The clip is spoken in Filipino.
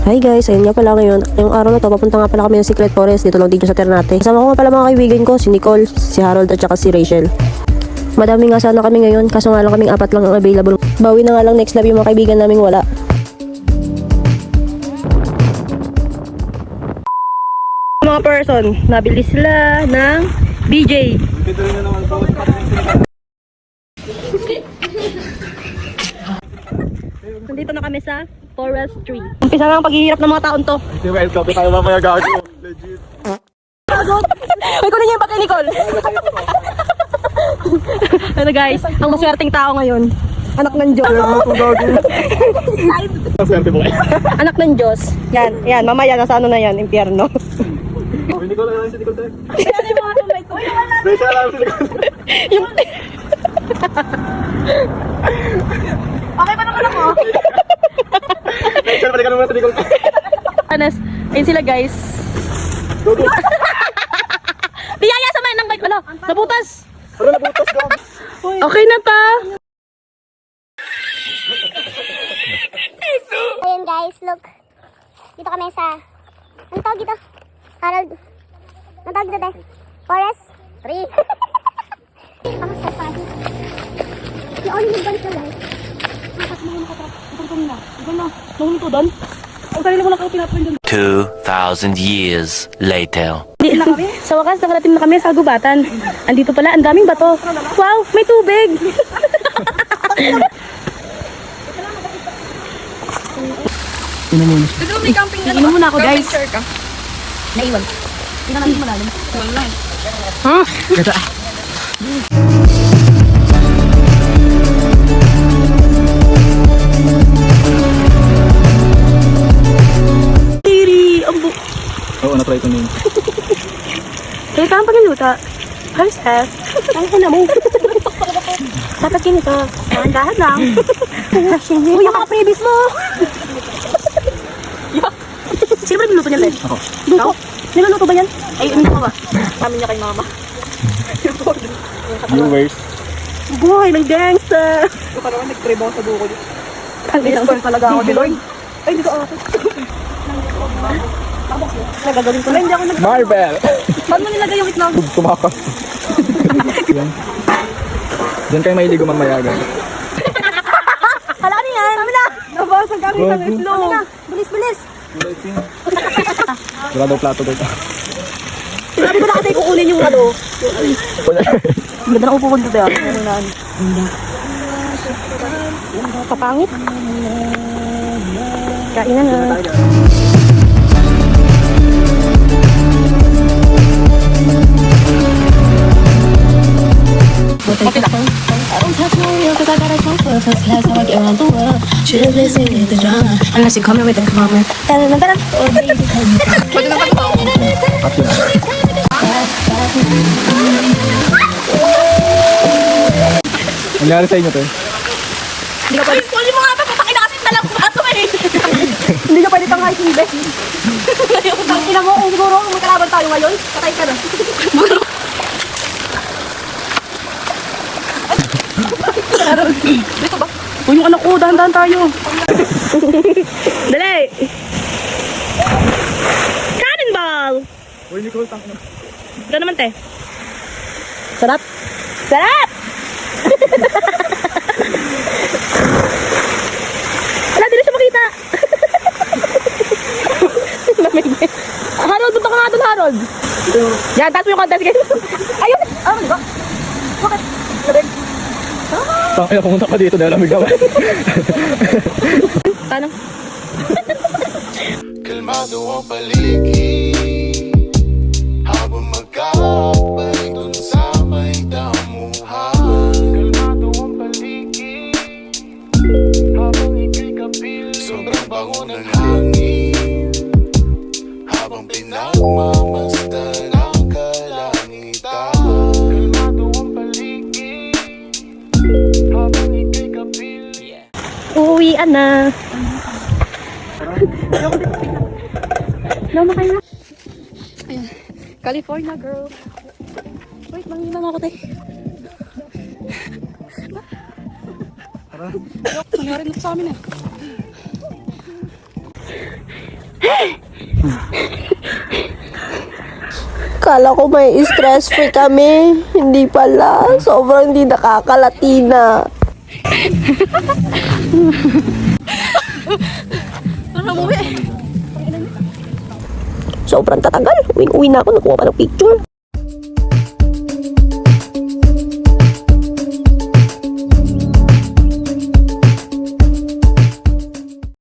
Hi guys, ayun nga pala ngayon. Yung araw na to, papunta nga pala kami ng Secret Forest. Dito lang dito sa Ternate. Kasama ko nga pala mga kaibigan ko, si Nicole, si Harold at saka si Rachel. Madami nga sana kami ngayon, kaso nga lang kaming 4 lang ang available. Bawi na nga lang next love yung mga kaibigan naming wala. Mga person, nabili sila ng BJ. Nandito na kami sa forestry. Umpisa na ang paghihirap ng mga taon to. Hindi ba, ito tayo mamaya gago. Legit. Uy, kunin niyo yung pagkay Nicole. Ano guys, ang maswerteng tao ngayon. Anak ng Diyos. Maswerte mo eh. Anak ng Diyos. Yan, mamaya nasa ano na yan, impyerno. Hindi ko lang si Nicole tayo. Ano yung mga tumay ko? Besa lang si Nicole. Yung... Okay pa naman ako. Rachel, balikan mo na si Nicole. Anas, ayun sila guys. Go, go. Biyaya sa may ng bike. Ano? Nabutas. Ano nabutas ko? Okay na ta. Ayun guys, look. Dito kami sa... Anong tawag dito? Harold. Anong tawag dito, te? Forest? 3. Ako sa pagi. The only one to life. Tapos mga nakatrap. Ito na. Ito na. Nahulito doon. Ang sarili mo lang kayo pinapain doon. 2,000 years later. Di na kami. Sa wakas, nakarating na kami sa gubatan. Andito pala, ang daming bato. Wow, may tubig. Inom muna ako, guys. Naiwan. Hindi na natin malalim. Ha? Tiri, ang Oo, na-try ko na yun. kaya ka ang pagkaluta. How's F? Ang hina mo. Dapat ganito. Dahan lang. Uy, yung mga previous mo. Sino ba niluto niyan, Len? Ako. Ikaw? Niluluto ba yan? Ay, ano ka ba? Sabi niya kay mama. Viewers. Buhay ng gangster. Ito naman nag-trebo sa buko niya. Pag-ispan Talaga ako ni Lord. Ay, dito ako. Nagagawin ko na. Hindi ako nag... Marvel! Paano mo nilagay yung itlog? Tumakas. Yan. Diyan kayo mailigo mamayagan. Hala ka niyan. Kami na. Nabasag kami ng itlog. Kami na. Bilis, bilis. Wala daw plato daw. Sinabi ko na kasi kukunin yung ano. Ganda na upo ko dito. Papangit. Kainan na. Unless you come with a comment. Nangyari sa inyo to eh. Hindi ka pwede. Kunin mo nga ito. Patakin na kasi talang bato eh. Hindi ka pwede tangay si Beth. Ina mo, kung siguro magkalaban tayo ngayon, patay ka na. Dito ba? Uy, yung anak ko, dahan-dahan tayo. Dali! Cannonball! Uy, Nicole, tang na. Ito naman, te. Sarap! Sarap! Wala, di na siya makita. Harold, punta ka nga doon, Harold. Yan, taas mo yung contest, guys. Ayun! Oh, diba? Bakit? Labig. Tangina, pumunta ka dito dahil lamig naman. Paano? Kalmado ang paligid habang magkakabay dun sa may damuhan. Kalmado ang paligid habang ika'y kapiling. Sobrang bango ng hangin habang pinagmamasdan ang kalangitan. Kalmado ang paligid habang ika'y kapiling. Uuwian na. Lama kayo. Ayan. California girl. Wait, manginan ako tayo. Nangyari na sa amin eh. Kala ko may stress-free kami. Hindi pala. Sobrang hindi nakakalatina. Sobrang tatagal. Uwi na ako. Nakuha pa ng picture.